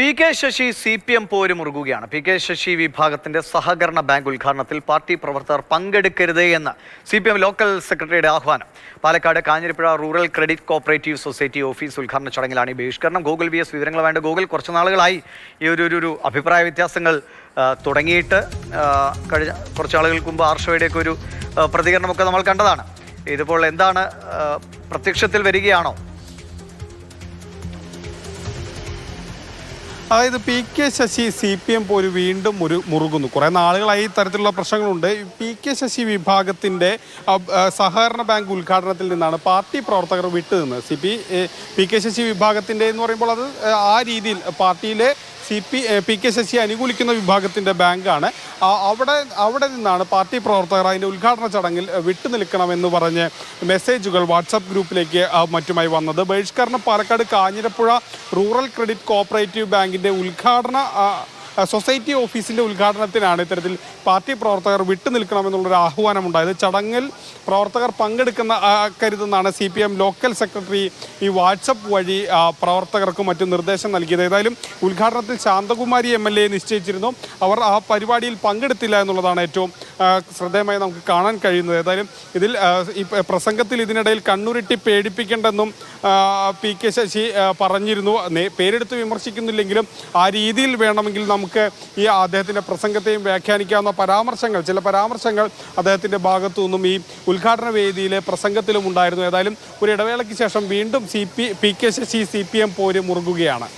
P K Sasi CPM പോര് മുറുകുകയാണ്. P K Sasi വിഭാഗത്തിന്റെ സഹകരണ ബാങ്ക് ഉദ്ഘാടനത്തിൽ പാർട്ടി പ്രവർത്തകർ പങ്കെടുക്കരുതേ എന്ന് CPM ലോക്കൽ സെക്രട്ടറിയുടെ ആഹ്വാനം. Palakkad Kanjirappuzha rural credit cooperative society office ഉദ്ഘാടന ചടങ്ങിലാണ് ഈ ബഹിഷ്കരണം. ഗൂഗിൾ VS വിവരങ്ങൾ വേണ്ട. ഗൂഗിൾ, കുറച്ച് നാളുകളായി ഈ ഒരു അഭിപ്രായ വ്യത്യാസങ്ങൾ തുടങ്ങിയിട്ട്. കഴിഞ്ഞ കുറച്ച് ആളുകൾക്ക് മുമ്പ് ആർഷോയുടെയൊക്കെ ഒരു പ്രതികരണമൊക്കെ നമ്മൾ കണ്ടതാണ്. ഇതിപ്പോൾ എന്താണ്, പ്രത്യക്ഷത്തിൽ വരികയാണോ? അതായത് പി കെ ശശി CPM പോര് വീണ്ടും മുറുകുന്നു. കുറേ നാളുകളായി ഇത്തരത്തിലുള്ള പ്രശ്നങ്ങളുണ്ട്. പി കെ ശശി വിഭാഗത്തിൻ്റെ സഹകരണ ബാങ്ക് ഉദ്ഘാടനത്തിൽ നിന്നാണ് പാർട്ടി പ്രവർത്തകർ വിട്ടുനിന്നത്. പി കെ ശശി വിഭാഗത്തിൻ്റെ എന്ന് പറയുമ്പോൾ അത് ആ രീതിയിൽ പാർട്ടിയിലെ പി കെ ശശി അനുകൂലിക്കുന്ന വിഭാഗത്തിൻ്റെ ബാങ്കാണ്. അവിടെ നിന്നാണ് പാർട്ടി പ്രവർത്തകർ അതിൻ്റെ ഉദ്ഘാടന ചടങ്ങിൽ വിട്ടുനിൽക്കണമെന്ന് പറഞ്ഞ് മെസ്സേജുകൾ വാട്സപ്പ് ഗ്രൂപ്പിലേക്ക് മറ്റുമായി വന്നത്. ബഹിഷ്കരണം Palakkad Kanjirappuzha rural credit cooperative ബാങ്കിൻ്റെ സൊസൈറ്റി ഓഫീസിൻ്റെ ഉദ്ഘാടനത്തിനാണ് ഇത്തരത്തിൽ പാർട്ടി പ്രവർത്തകർ വിട്ടുനിൽക്കണമെന്നുള്ളൊരു ആഹ്വാനമുണ്ടായത്. ചടങ്ങിൽ പ്രവർത്തകർ കരുതുന്നതാണ് CPM ലോക്കൽ സെക്രട്ടറി ഈ വാട്സപ്പ് വഴി പ്രവർത്തകർക്ക് മറ്റും നിർദ്ദേശം നൽകിയത്. ഏതായാലും ഉദ്ഘാടനത്തിൽ ശാന്തകുമാരി MLA നിശ്ചയിച്ചിരുന്നു. അവർ ആ പരിപാടിയിൽ പങ്കെടുത്തില്ല എന്നുള്ളതാണ് ഏറ്റവും ശ്രദ്ധേയമായി നമുക്ക് കാണാൻ കഴിയുന്നത്. ഏതായാലും ഈ പ്രസംഗത്തിൽ ഇതിനിടയിൽ കണ്ണുരുട്ടി പേടിപ്പിക്കേണ്ടെന്നും പി കെ ശശി പറഞ്ഞിരുന്നു. പേരെടുത്ത് വിമർശിക്കുന്നില്ലെങ്കിലും ആ രീതിയിൽ വേണമെങ്കിൽ നമുക്ക് ഈ അദ്ദേഹത്തിൻ്റെ പ്രസംഗത്തെയും വ്യാഖ്യാനിക്കാവുന്ന ചില പരാമർശങ്ങൾ അദ്ദേഹത്തിൻ്റെ ഭാഗത്തു നിന്നും ഈ ഉദ്ഘാടന വേദിയിലെ പ്രസംഗത്തിലും ഉണ്ടായിരുന്നു. ഏതായാലും ഒരു ഇടവേളയ്ക്ക് ശേഷം വീണ്ടും പി കെ ശശി CPM പോര് മുറുകുകയാണ്.